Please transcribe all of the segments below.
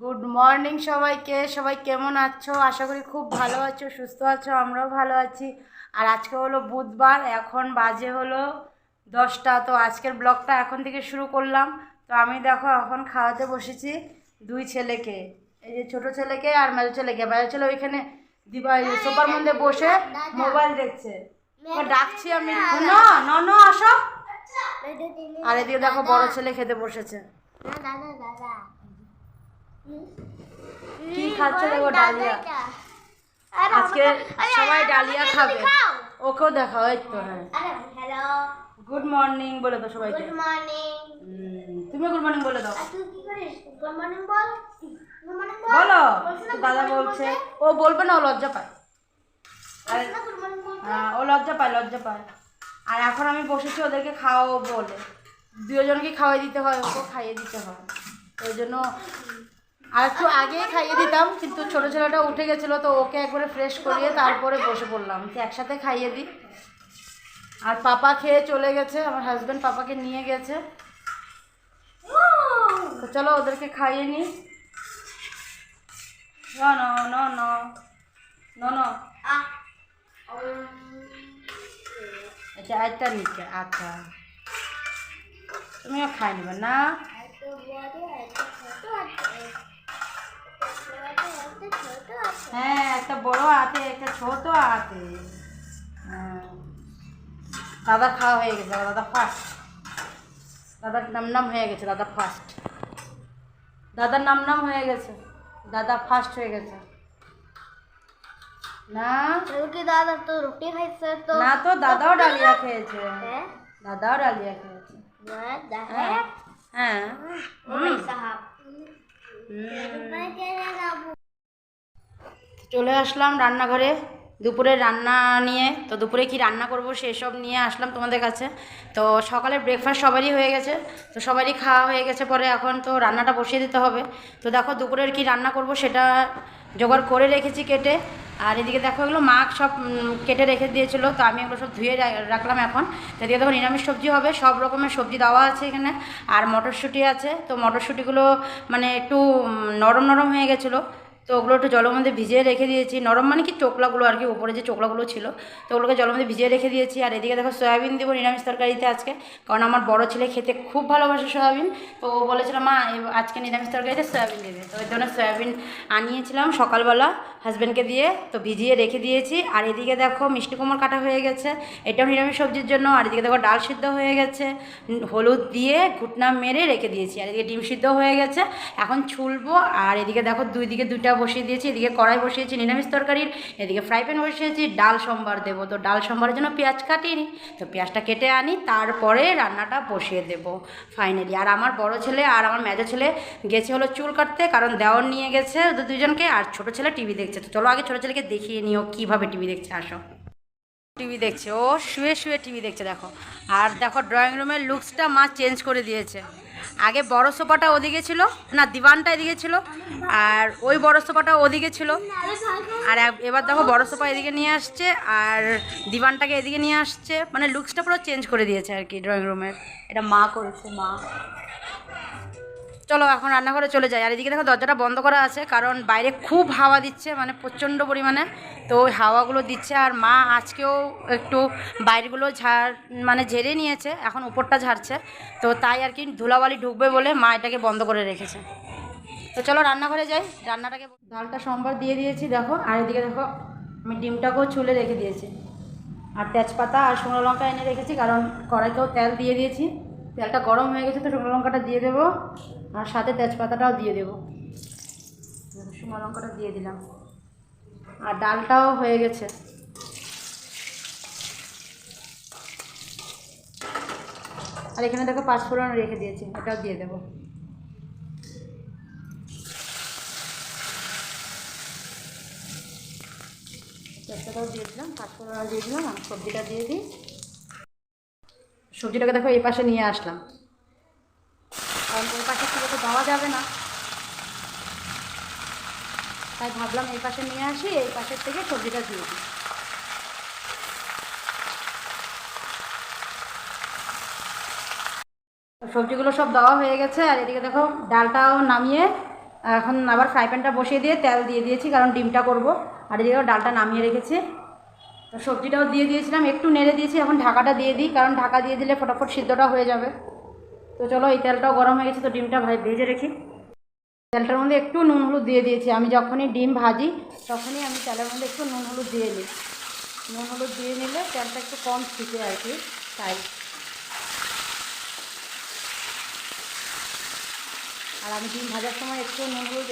Good morning সবাইকে। সবাই কেমন আছো? আশা করি খুব ভালো আছো, সুস্থ আছো। আমরাও ভালো আছি। আর আজকে হলো বুধবার, এখন বাজে হলো 10টা। তো আজকের ব্লগটা এখন থেকে শুরু করলাম। তো আমি দেখো এখন খাওয়াতে বসেছি দুই ছেলেকে, এই যে ছোটো ছেলেকে আর মেজো ছেলেকে। মেজো ছেলে ওইখানে দিবা সোফার মধ্যে বসে মোবাইল দেখছে। ডাকছি আমি, না না না আসো। আর এদিকে দেখো বড় ছেলে খেতে বসেছে। কি খাচ্ছে দেখো, ডালিয়া। আজকে সবাই ডালিয়া খাবে। ওকেও দেখাও, এই তো। হ্যাঁ, গুড মর্নিং বলে দাও সবাইকে। Good morning. তুমি গুড মর্নিং বলে দাও। তুই কি করিস? গুড মর্নিং বল। বলো। দাদা বলছে ও বলবে না, ও লজ্জা পায়। ও লজ্জা পায়, লজ্জা পায়। আর এখন আমি বসেছি ওদেরকে খাওয়াবো বলে। দুজনকে খাওয়াই দিতে হয়, ওকেও খাইয়ে দিতে হয়। ওই জন্য আর একটু আগেই খাইয়ে দিতাম, কিন্তু ছোটো ছেলেটা উঠে গেছিলো, তো ওকে একবারে ফ্রেশ করিয়ে তারপরে বসে পড়লাম যে একসাথে খাইয়ে দিই। আর পাপা খেয়ে চলে গেছে, আমার হাজব্যান্ড পাপাকে নিয়ে গেছে। তো চলো ওদেরকে খাইয়ে নিই। না না না না না না, আচ্ছা একটা নিচ্ছে। আচ্ছা তুমিও খাই নেবে না? হ্যাঁ, একটা বড় হাতে একটা ছোট হাতে। হ্যাঁ, দাদা খাওয়া হয়ে গেছে, দাদা ফার্স্ট। দাদার নাম নাম হয়ে গেছে, দাদা ফার্স্ট। দাদার নাম নাম হয়ে গেছে, দাদা ফার্স্ট হয়ে গেছে। না কি দাদা তো রুটি খাইছে তো? না তো, দাদাও ডালিয়া খেয়েছে। দাদাও ডালিয়া খেয়েছে। হ্যাঁ হ্যাঁ। চলে আসলাম রান্নাঘরে দুপুরে রান্না নিয়ে। তো দুপুরে কি রান্না করব সেসব নিয়ে আসলাম তোমাদের কাছে। তো সকালের ব্রেকফাস্ট সবারই হয়ে গেছে, তো সবারই খাওয়া হয়ে গেছে। পরে এখন তো রান্নাটা বসিয়ে দিতে হবে। তো দেখো দুপুরের কি রান্না করব সেটা জোগাড় করে রেখেছি কেটে। আর এদিকে দেখো এগুলো মা সব কেটে রেখে দিয়েছিলো, তো আমি এগুলো সব ধুয়ে রাখলাম এখন। তো এদিকে দেখো নিরামিষ সবজি হবে, সব রকমের সবজি দেওয়া আছে এখানে। আর মটরশুঁটি আছে, তো মটরশুঁটিগুলো মানে একটু নরম নরম হয়ে গেছিলো, তো ওগুলো একটু জলের মধ্যে ভিজিয়ে রেখে দিয়েছি। নরম মানে কি চোকলাগুলো আর কি, উপরে যে চোকলাগুলো ছিল, তো ওগুলোকে জলের মধ্যে ভিজিয়ে রেখে দিয়েছি। আর এদিকে দেখো সয়াবিন দেবো নিরামিষ তরকারিতে আজকে, কারণ আমার বড় ছেলে খেতে খুব ভালোবাসে সয়াবিন। তো ও বলেছিল মা আজকে নিরামিষ তরকারিতে সয়াবিন দেবে, তো ওই জন্য সয়াবিন আনিয়েছিলাম সকালবেলা হাজব্যান্ডকে দিয়ে, তো ভিজিয়ে রেখে দিয়েছি। আর এদিকে দেখো মিষ্টি কুমড় কাটা হয়ে গেছে, এটাও নিরামিষ সবজির জন্য। আর এদিকে দেখো ডাল সিদ্ধ হয়ে গেছে, হলুদ দিয়ে ঘুটনা মেরে রেখে দিয়েছি। আর এদিকে ডিম সিদ্ধ হয়ে গেছে, এখন ছুলবো। আর এদিকে দেখো দুই দিকে দুইটা বসিয়ে দিয়েছি, এদিকে কড়াই বসিয়েছি নিরামিষ তরকারির, এদিকে ফ্রাই প্যান বসিয়েছি ডাল সম্বার দেবো। তো ডাল সম্বারের জন্য পেঁয়াজ কাটিনি, তো পেঁয়াজটা কেটে আনি, তারপরে রান্নাটা বসিয়ে দেবো ফাইনালি। আর আমার বড় ছেলে আর আমার মেজো ছেলে গেছে হলো চুল কাটতে, কারণ দেওয়ার নিয়ে গেছে ওদের দুজনকে। আর ছোটো ছেলে টিভি দেখছে। তো চলো আগে ছোটো ছেলেকে দেখিয়ে নিও কীভাবে টিভি দেখছে। আসো, টিভি দেখছে, ও শুয়ে শুয়ে টিভি দেখছে দেখো। আর দেখো ড্রয়িং রুমের লুকসটা মা চেঞ্জ করে দিয়েছে। আগে বড় সোফাটা ওদিকে ছিল, না দিওয়ানটা এদিকে ছিল, আর ওই বড় সোফাটা ওদিকে ছিল। আর এবার দেখো বড় সোফা এদিকে নিয়ে আসছে, আর দিওয়ানটাকে এদিকে নিয়ে আসছে, মানে লুকসটা পুরো চেঞ্জ করে দিয়েছে আর কি ড্রয়িং রুমের। এটা মা করেছে, মা। চলো এখন রান্নাঘরে চলে যাই। আর এদিকে দেখো দরজাটা বন্ধ করা আছে, কারণ বাইরে খুব হাওয়া দিচ্ছে, মানে প্রচণ্ড পরিমাণে। তো ওই হাওয়াগুলো দিচ্ছে। আর মা আজকেও একটু বাইরেগুলো মানে ঝেড়ে নিয়েছে, এখন উপরটা ঝাড়ছে। তো তাই আর কি ধুলাবালি ঢুকবে বলে মা এটাকে বন্ধ করে রেখেছে। তো চলো রান্নাঘরে যাই। রান্নাটাকে ডালটা সম্বার দিয়ে দিয়েছি দেখো। আর এদিকে দেখো আমি ডিমটাকেও ছুলে রেখে দিয়েছি। আর তেজপাতা আর শুকনো লঙ্কা এনে রেখেছি, কারণ কড়াইতেও তেল দিয়ে দিয়েছি। তেলটা গরম হয়ে গেছে, তো শুকনো লঙ্কাটা দিয়ে দেবো, আর সাথে তেজপাতাটাও দিয়ে দেবো। শুকনো লঙ্কাটা দিয়ে দিলাম। আর ডালটাও হয়ে গেছে। আর এখানে দেখো পাঁচফোড়ন রেখে দিয়েছি, এটাও দিয়ে দেবো। তেজপাতাও দিয়ে দিলাম, পাঁচফোড়ন দিয়ে দিলাম। আর সবজিটা দিয়ে দিই। সবজিটাকে দেখো এই পাশে নিয়ে আসলাম, কারণ ওই পাশে থেকে তো দেওয়া যাবে না, তাই ভাবলাম এই পাশে নিয়ে আসি, এই পাশের থেকে সবজিটা দিয়ে দিই। সবজিগুলো সব দেওয়া হয়ে গেছে। আর এদিকে দেখো ডালটাও নামিয়ে এখন আবার ফ্রাই প্যানটা বসিয়ে দিয়ে তেল দিয়ে দিয়েছি, কারণ ডিমটা করব। আর এদিকে ডালটা নামিয়ে রেখেছি। তো সবজিটাও দিয়ে দিয়েছিলাম, একটু নেড়ে দিয়েছি। এখন ঢাকাটা দিয়ে দিই, কারণ ঢাকা দিয়ে দিলে ফটাফট সিদ্ধটা হয়ে যাবে। তো চলো, এই তেলটাও গরম হয়ে গেছে, তো ডিমটা ভেজে রেখি। তেলটার মধ্যে একটু নুন হলুদ দিয়ে দিয়েছি। আমি যখনই ডিম ভাজি তখনই আমি তেলের মধ্যে একটু নুন হলুদ দিয়ে নিই। নুন হলুদ দিয়ে নিলে তেলটা একটু কম ছিটে আর কি, তাই। আর আমি ডিম ভাজার সময় একটু নুন হলুদ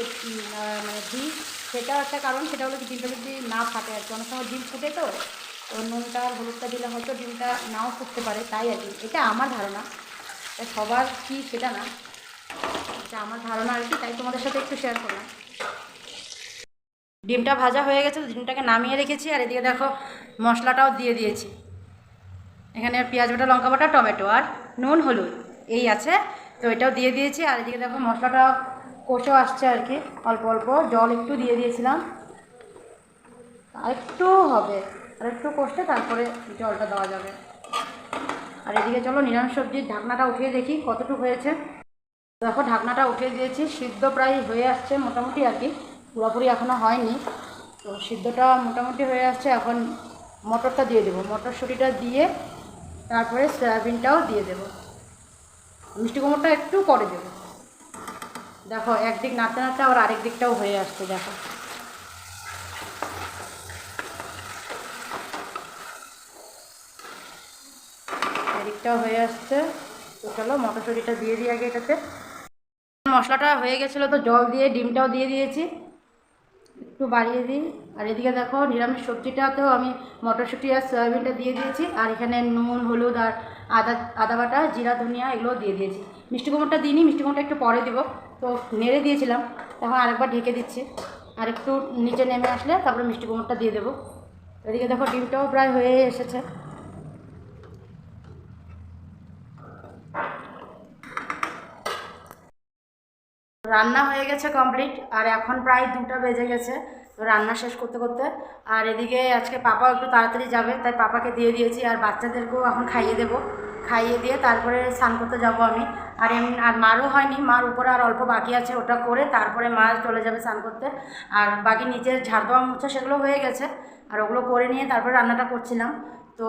মানে দিই, সেটাও একটা কারণ। সেটা হলো কি, ডিমটা যদি না ফাটে আর কি। অনেক সময় ডিম ফুটে, তো নুনটা আর হলুদটা দিলে হয়তো ডিমটা নাও ফুটতে পারে, তাই আর কি। এটা আমার ধারণা, সবার কি সেটা না, এটা আমার ধারণা আর কি, তাই তোমাদের সাথে একটু শেয়ার করলাম। ডিমটা ভাজা হয়ে গেছে, ডিমটাকে নামিয়ে রেখেছি। আর এদিকে দেখো মশলাটাও দিয়ে দিয়েছি। এখানে পেঁয়াজ বাটা, লঙ্কা বাটা, টমেটো আর নুন হলুদ এই আছে, তো এটাও দিয়ে দিয়েছি। আর এদিকে দেখো মশলাটা কষেও আসছে আর কি, অল্প অল্প জল একটু দিয়ে দিয়েছিলাম। আর একটু হবে, আর একটু কষতে তারপরে জলটা দেওয়া যাবে। আর এদিকে চলো নিরামিষ সবজির ঢাকনাটা উঠিয়ে দেখি কতটুকু হয়েছে। দেখো ঢাকনাটা উঠিয়ে দিয়েছি, সিদ্ধ প্রায় হয়ে আসছে মোটামুটি আর কি, পুরোপুরি এখনও হয়নি। তো সিদ্ধটা মোটামুটি হয়ে আসছে। এখন মটরটা দিয়ে দেবো, মটরশুঁটিটা দিয়ে তারপরে সয়াবিনটাও দিয়ে দেবো। মিষ্টি কুমড়োটা একটু পরে দেবো। দেখো একদিক নাড়তে নাড়তে আবার আরেক দিকটাও হয়ে আসছে, দেখো। এদিকটাও হয়ে আসছে। তো চলো মটরশুঁটিটা দিয়ে দিই আগে এটাতে। মশলাটা হয়ে গেছিলো, তো জল দিয়ে ডিমটাও দিয়ে দিয়েছি, একটু বাড়িয়ে দিই। আর এদিকে দেখো নিরামিষ সবজিটাতেও আমি মটরশুঁটি আর সয়াবিনটা দিয়ে দিয়েছি। আর এখানে নুন হলুদ আর আদা বাটা, জিরা ধনিয়া এগুলো দিয়ে দিয়েছি। মিষ্টি কুমড়োটা দিইনি, মিষ্টি কুমড়োটা একটু পরে দেবো। তো নেড়ে দিয়েছিলাম, এখন আরেকবার ঢেকে দিচ্ছি। আর একটু নিচে নেমে আসলে তারপরে মিষ্টি কুমড়োটা দিয়ে দেবো। এদিকে দেখো ডিমটাও প্রায় হয়ে এসেছে। রান্না হয়ে গেছে কমপ্লিট। আর এখন প্রায় 2টা বেজে গেছে, তো রান্না শেষ করতে করতে। আর এদিকে আজকে পাপা একটু তাড়াতাড়ি যাবে, তাই পাপাকে দিয়ে দিয়েছি। আর বাচ্চাদেরকেও এখন খাইয়ে দেবো, খাইয়ে দিয়ে তারপরে স্নান করতে যাব আমি। আর মারও হয়নি, মার উপরে আর অল্প বাকি আছে, ওটা করে তারপরে মা চলে যাবে স্নান করতে। আর বাকি নিচের ঝাড় দেওয়া মুছা সেগুলো হয়ে গেছে, আর ওগুলো করে নিয়ে তারপরে রান্নাটা করছিলাম। তো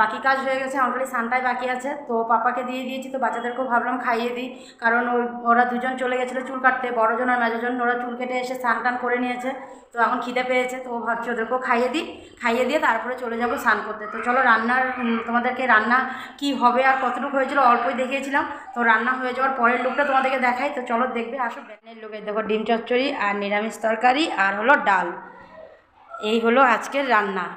বাকি কাজ হয়ে গেছে, আমার খালি স্নানটাই বাকি আছে। তো পাপাকে দিয়ে দিয়েছি, তো বাচ্চাদেরকেও ভাবলাম খাইয়ে দিই, কারণ ওরা দুজন চলে গেছিলো চুল কাটতে, বড়জন আর মেজোজন। ওরা চুল কেটে এসে স্নান টান করে নিয়েছে, তো এখন খিদে পেয়েছে, তো ভাবছি ওদেরকেও খাইয়ে দিই। খাইয়ে দিয়ে তারপরে চলে যাব স্নান করতে। তো চলো তোমাদেরকে রান্না কি হবে আর কতটুকু হয়েছিল অল্পই দেখিয়েছিলাম, তো রান্না হয়ে যাওয়ার পরের লুকটা তোমাদেরকে দেখাই। তো চলো দেখবে, আসো। ব্যানের লুকে দেখো ডিম চচ্চড়ি আর নিরামিষ তরকারি আর হলো ডাল, এই হলো আজকের রান্না।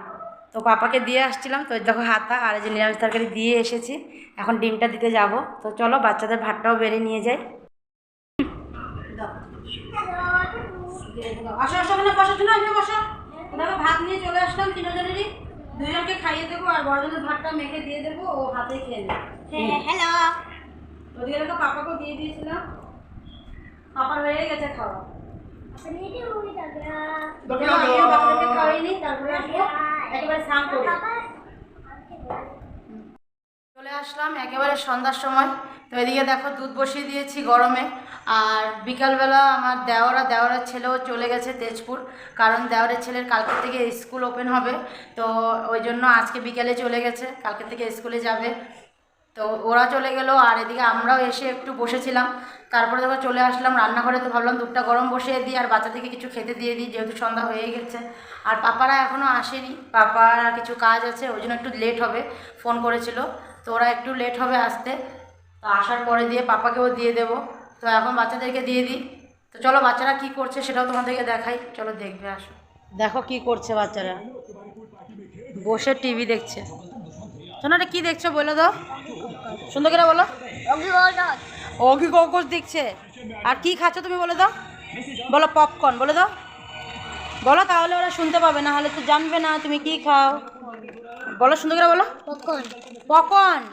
তো পাপাকে দিয়ে আসছিলাম, তো দেখো হাতা আর এই যে নিরামিষ তরকারি দিয়ে এসেছি। এখন ডিমটা দিতে যাব। তো চলো বাচ্চাদের ভাতটাও বেড়ে নিয়ে যাই। আসো আসো, ওখানে বসো, শোনো এখানে বসো। দেখো ভাত নিয়ে চলে আসলাম, তিনজনেরই দুজনকে খাইয়ে দেবো। আর বড়জনের ভাতটা মেখে দিয়ে দেবো, ও হাতে খেয়ে নেবে। হ্যালো। ওদিকে দেখো পাপাকেও দিয়ে দিয়েছিলাম, পাপার হয়ে গেছে খাওয়া। বাচ্চাদেরকে খাওয়াইনি, তারপরে আসবো একেবারে স্নান করে চলে আসলাম একেবারে সন্ধ্যার সময়। তো এদিকে দেখো দুধ বসিয়ে দিয়েছি গরমে। আর বিকালবেলা আমার দেওরের ছেলেও চলে গেছে তেজপুর, কারণ দেওরের ছেলের কালকে থেকে স্কুল ওপেন হবে। তো ওই জন্য আজকে বিকালে চলে গেছে, কালকে থেকে স্কুলে যাবে। তো ওরা চলে গেল। আর এদিকে আমরাও এসে একটু বসেছিলাম, তারপরে দেখো চলে আসলাম রান্নাঘরে। তো ভাবলাম দুধটা গরম বসিয়ে দিই আর বাচ্চাদেরকে কিছু খেতে দিয়ে দিই, যেহেতু সন্ধ্যা হয়ে গেছে। আর পাপারা এখনও আসেনি, পাপার কিছু কাজ আছে, ওই জন্য একটু লেট হবে, ফোন করেছিল। তো ওরা একটু লেট হবে আসতে। তো আসার পরে দিয়ে পাপাকেও দিয়ে দেবো। তো এখন বাচ্চাদেরকে দিয়ে দিই। তো চলো বাচ্চারা কি করছে সেটাও তোমাদেরকে দেখাই, চলো দেখবে, আসো। দেখো কি করছে বাচ্চারা, বসে টিভি দেখছে। শোনো, এটা কী দেখছো বলে দাও, সুন্দর করে বলো। ওগি কোকোস দেখছে। আর কি খাচ্ছ তুমি বলে দাও, বলো পপকর্ন বলে দাও, বলো, তাহলে ওরা শুনতে পাবে, না হলে তো জানবে না তুমি কি খাও। বলো সুন্দর করে বলো। পপকর্ন।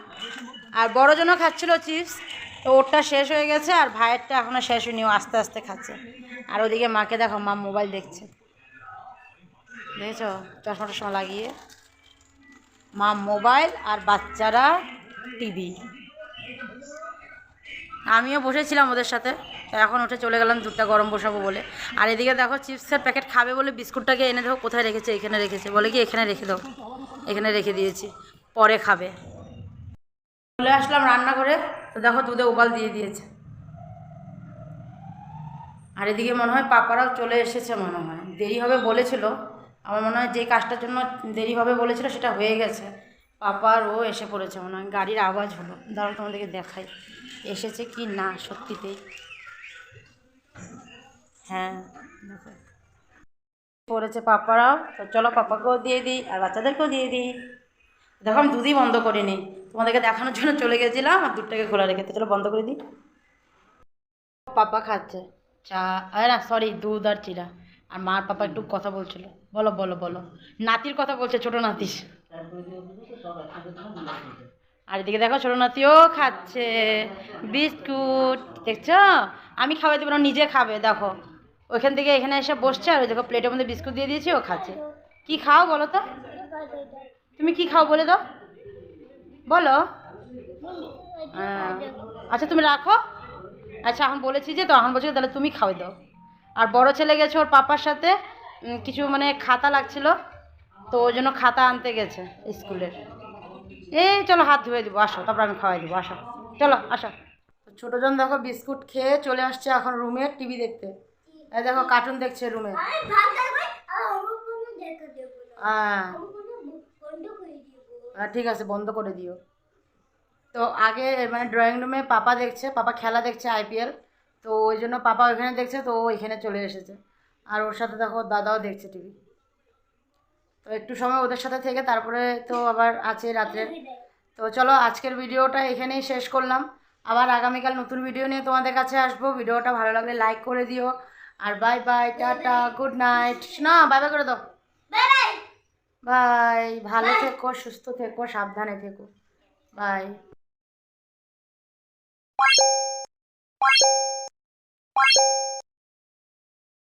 আর বড়জনও খাচ্ছিল চিপস, তো ওরটা শেষ হয়ে গেছে, আর ভাইয়েরটা এখনও শেষ হয়নি, ও আস্তে আস্তে খাচ্ছে। আর ওদিকে মাকে দেখো, মা মোবাইল দেখছে, দেখেছো, চশমা টশমা লাগিয়ে। মা মোবাইল আর বাচ্চারা টিভি। আমিও বসেছিলাম ওদের সাথে। তো এখন উঠে চলে গেলাম দুধটা গরম বসাবো বলে। আর এদিকে দেখো চিপসের প্যাকেট খাবে বলে বিস্কুটটাকে এনে দেখো কোথায় রেখেছে, এখানে রেখেছে, বলে কি এখানে রেখে দাও, এখানে রেখে দিয়েছি, পরে খাবে। চলে আসলাম রান্নাঘরে, তো দেখো দুধে উবাল দিয়ে দিয়েছে। আর এদিকে মনে হয় পাপারাও চলে এসেছে, মনে হয় দেরি হবে বলেছিল। আমার মনে হয় যে কাজটার জন্য দেরি হবে বলেছিল সেটা হয়ে গেছে। পাপার ও এসে পড়েছে মনে হয়, গাড়ির আওয়াজ হলো, দাঁড়াও তোমাদেরকে দেখাই এসেছে কি না সত্যিতেই। হ্যাঁ দেখো পড়েছে পাপারাও, তো চলো পাপাকেও দিয়ে দিই আর বাচ্চাদেরকেও দিয়ে দিই। দেখো আমি দুধই বন্ধ করিনি, তোমাদেরকে দেখানোর জন্য চলে গেছিলাম আর দুধটাকে খোলা রেখেতে, চলো বন্ধ করে দিই। পাপা খাচ্ছে চা, আরে না সরি দুধ আর চিরা। আর মার পাপা একটু কথা বলছিল, বলো বলো বলো, নাতির কথা বলছে, ছোট নাতির। আর এদিকে দেখো ছোট নাতিও খাচ্ছে বিস্কুট, দেখছো? আমি খাওয়াই দেবো না, নিজে খাবে। দেখো ওইখান থেকে এখানে এসে বসছে আর ওই দেখো প্লেটের মধ্যে বিস্কুট দিয়ে দিয়েছি, ও খাচ্ছে। কি খাও বলো তো, তুমি কি খাও বলে দাও, বলো। আচ্ছা তুমি রাখো। আচ্ছা এখন বলেছি যে, তো এখন বলছি তাহলে তুমি খাওয়াই দাও। আর বড় ছেলে গেছে ওর পাপার সাথে, কিছু মানে খাতা লাগছিল, তো ওই জন্য খাতা আনতে গেছে স্কুলের। এই চলো হাত ধুয়ে দিব, আসো তারপর আমি খাওয়াই দিব, আসো চলো আসো। ছোটোজন দেখো বিস্কুট খেয়ে চলে আসছে এখন রুমে টিভি দেখতে। এই দেখো কার্টুন দেখছে রুমে। হ্যাঁ ঠিক আছে বন্ধ করে দিও। তো আগে মানে ড্রয়িং রুমে পাপা দেখছে, পাপা খেলা দেখছে আইপিএল, তো ওই জন্য পাপা ওইখানে দেখছে, তো ও এখানে চলে এসেছে। আর ওর সাথে দেখো দাদাও দেখছে টিভি। তো একটু সময় ওদের সাথে থেকে তারপরে তো আবার আছে রাত্রে। তো চলো আজকের ভিডিওটা এখানেই শেষ করলাম। আবার আগামীকাল নতুন ভিডিও নিয়ে তোমাদের কাছে আসবো। ভিডিওটা ভালো লাগলে লাইক করে দিও। আর বাই বাই, টাটা, গুড নাইট। না বাই বাই করে দাও। বাই, ভালো থেকো, সুস্থ থেকো, সাবধানে থেকো। বাই।